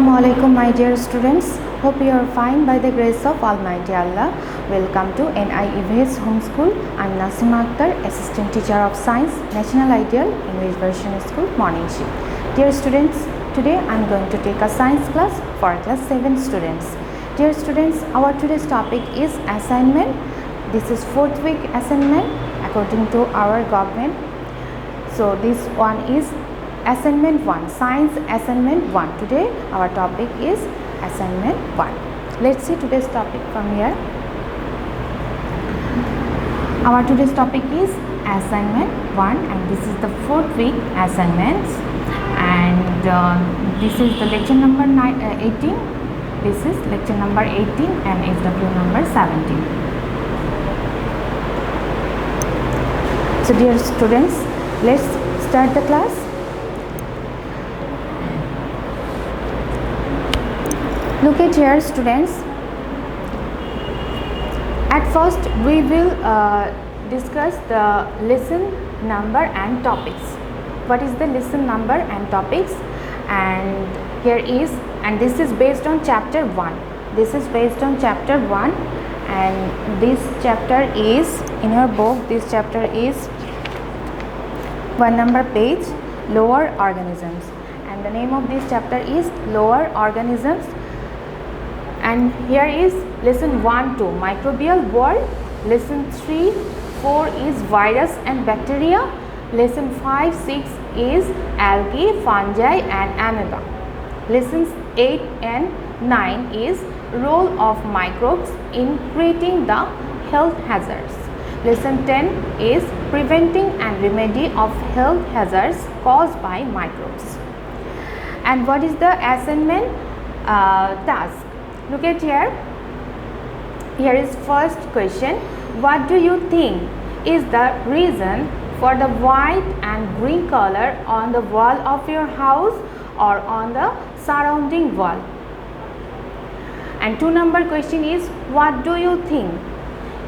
Assalamualaikum my dear students. Hope you are fine by the grace of Almighty Allah. Welcome to NIEVS Homeschool. I'm Nasima Akter, Assistant Teacher of Science, National Ideal English Version School, Morning Shift. Dear students, today I'm going to take a science class for class 7 students. Dear students, our today's topic is assignment. This is 4th week assignment according to our government. So this one is Assignment-1, Science Assignment-1. Today our topic is Assignment-1. Let's see today's topic from here. Our today's topic is Assignment-1 and this is the 4th week assignments, and this is the lecture number 18. This is lecture number 18 and SW number 17. So dear students, let's start the class. Look at here students. At first we will discuss the lesson number and topics. What is the lesson number and topics? And here is, and this is based on chapter 1. This is based on chapter 1, and this chapter is in your book. This chapter is 1 number page, lower organisms, and the name of this chapter is lower organisms. And here is lesson 1 to microbial world, lesson 3, 4 is virus and bacteria, lesson 5, 6 is algae, fungi and amoeba, lessons 8 and 9 is role of microbes in creating the health hazards, lesson 10 is preventing and remedy of health hazards caused by microbes. And what is the assignment task? Look at here. Here is first question. What do you think is the reason for the white and green color on the wall of your house or on the surrounding wall? And 2 number question is, what do you think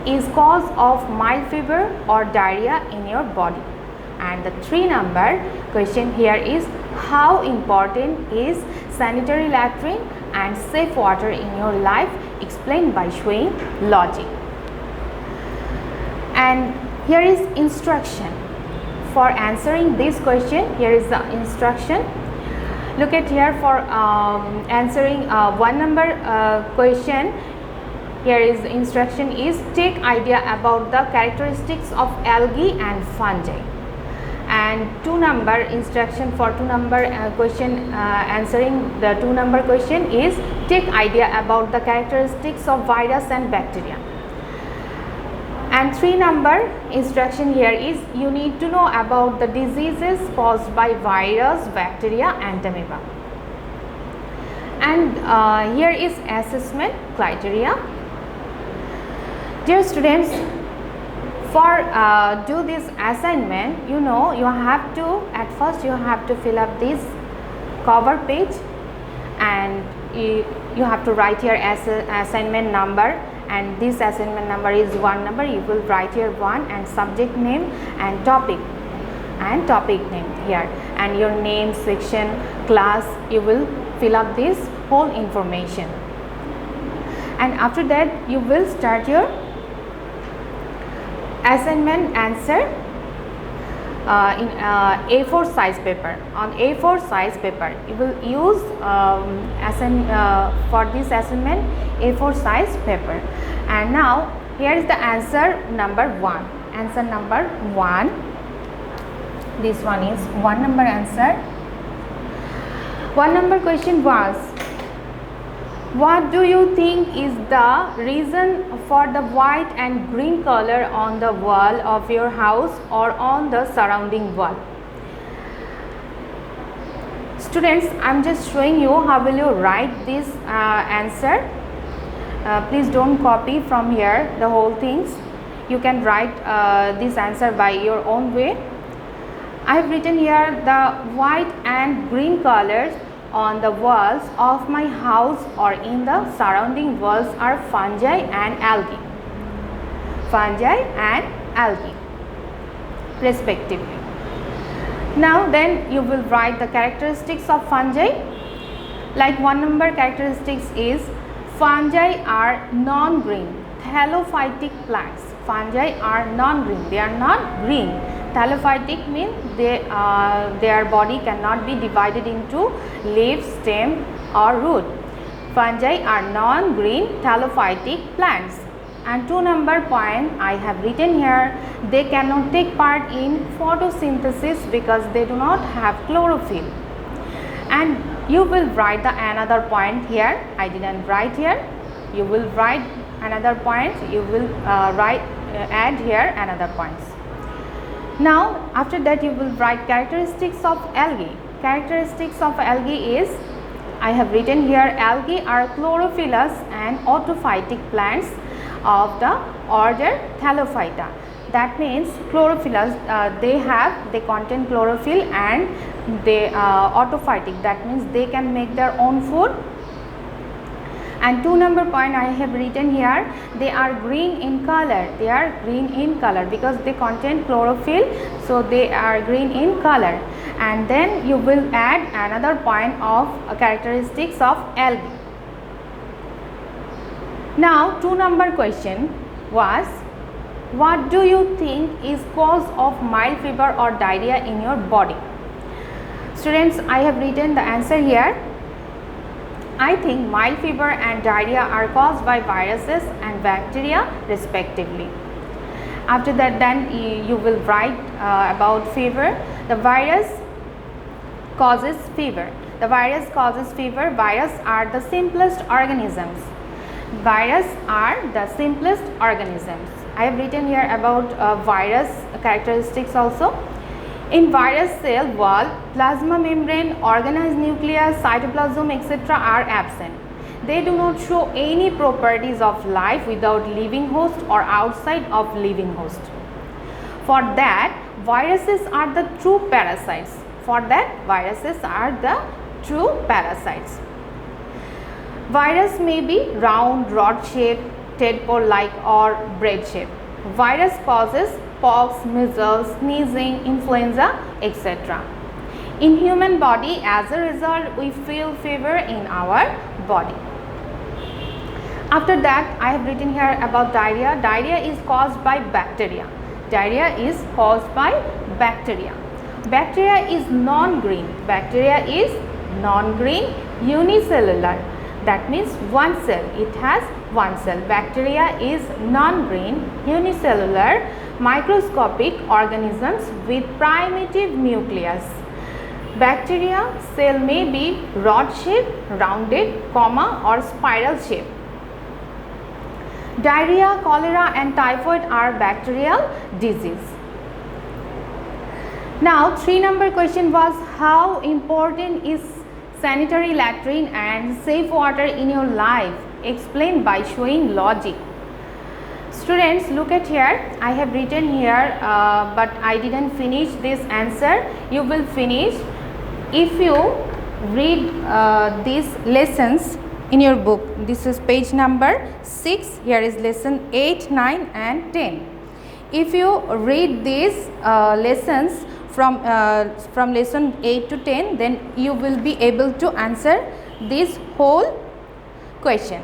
is cause of mild fever or diarrhea in your body? And the 3 number question here is, how important is sanitary latrine and safe water in your life? Explained by showing logic. And here is instruction. For answering this question, here is the instruction. Look at here for answering 1 number question. Here is the instruction is, take idea about the characteristics of algae and fungi. And 2 number instruction for 2 number question, answering the 2 number question is, take idea about the characteristics of virus and bacteria. And 3 number instruction here is, you need to know about the diseases caused by virus, bacteria and amoeba. And here is assessment criteria. Dear students, for do this assignment, you know, you have to, at first you have to fill up this cover page, and you have to write here assignment number, and this assignment number is 1 number. You will write here 1 and subject name and topic name here, and your name, section, class. You will fill up this whole information, and after that you will start your assignment answer in A4 size paper. On A4 size paper, you will use for this assignment A4 size paper. And now here is the answer number 1. Answer number 1. This one is 1 number answer. 1 number question was, what do you think is the reason for the white and green color on the wall of your house or on the surrounding wall? Students, I am just showing you how will you write this answer. Please don't copy from here the whole things. You can write this answer by your own way. I have written here the white and green colors on the walls of my house or in the surrounding walls are fungi and algae. Fungi and algae respectively. Now then you will write the characteristics of fungi. Like 1 number characteristics is fungi are non-green, thallophytic plants. Fungi are non-green, they are not green. Thallophytic means their body cannot be divided into leaf, stem or root. Fungi are non-green thallophytic plants. And 2 number point I have written here, they cannot take part in photosynthesis because they do not have chlorophyll. And you will write the another point here. I didn't write here. You will write another point. You will add here another points. Now after that you will write characteristics of algae. Characteristics of algae is, I have written here, algae are chlorophyllous and autophytic plants of the order Thallophyta. That means chlorophyllous, they contain chlorophyll and they autophytic, that means they can make their own food. And 2 number point I have written here, they are green in color. They are green in color because they contain chlorophyll, so they are green in color. And then you will add another point of characteristics of algae. Now 2 number question was, what do you think is cause of mild fever or diarrhea in your body? Students, I have written the answer here. I think mild fever and diarrhea are caused by viruses and bacteria respectively. After that, then you will write about fever. The virus causes fever. The virus causes fever. Virus are the simplest organisms. Virus are the simplest organisms. I have written here about virus characteristics also. In virus cell wall, plasma membrane, organized nucleus, cytoplasm, etc. are absent. They do not show any properties of life without living host or outside of living host. For that, viruses are the true parasites. For that, viruses are the true parasites. Virus may be round, rod-shaped, tadpole-like or bread-shaped. Virus causes pox, measles, sneezing, influenza, etc. In human body, as a result, we feel fever in our body. After that, I have written here about diarrhea. Diarrhea is caused by bacteria. Diarrhea is caused by bacteria. Bacteria is non-green. Bacteria is non-green, unicellular. That means one cell. It has one cell. Bacteria is non-green, unicellular, microscopic organisms with primitive nucleus. Bacteria cell may be rod-shaped, rounded, comma or spiral shaped. Diarrhea, cholera and typhoid are bacterial disease. Now 3 number question was, how important is sanitary latrine and safe water in your life? Explain by showing logic. Students, look at here. I have written here but I didn't finish this answer. You will finish if you read these lessons in your book. This is page number 6. Here is lesson 8, 9 and 10. If you read these lessons from lesson 8 to 10, then you will be able to answer this whole question.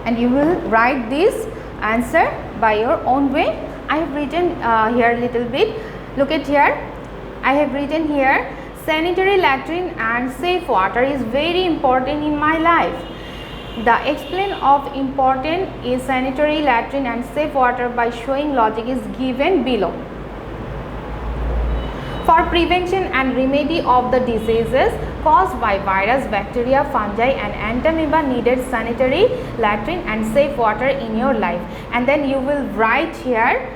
And you will write this answer by your own way. I have written here a little bit. Look at here. I have written here, sanitary latrine and safe water is very important in my life. The explain of important is sanitary latrine and safe water by showing logic is given below. For prevention and remedy of the diseases caused by virus, bacteria, fungi and entamoeba needed sanitary latrine and safe water in your life. And then you will write here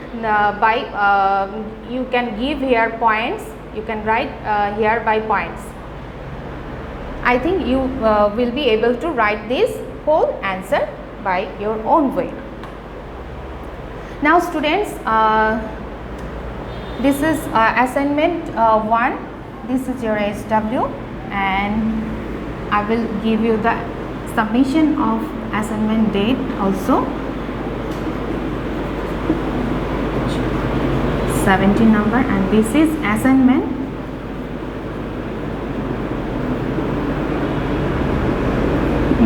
you can give here points. You can write here by points. I think you will be able to write this whole answer by your own way. Now students, this is assignment 1. This is your SW, and I will give you the submission of assignment date also. 17 number, and this is assignment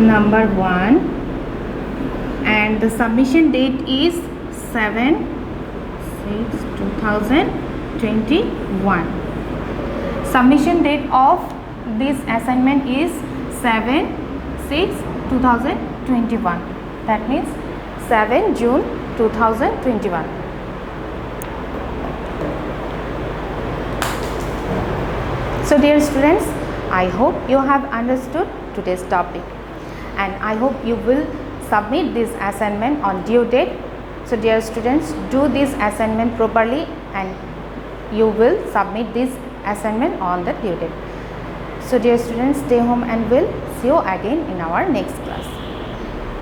number 1, and the submission date is 7/6/2021. Submission date of this assignment is 7/6/2021. That means 7 June 2021. So dear students, I hope you have understood today's topic, and I hope you will submit this assignment on due date. So dear students, do this assignment properly and you will submit this assignment on the due date. So dear students, stay home and we'll see you again in our next class.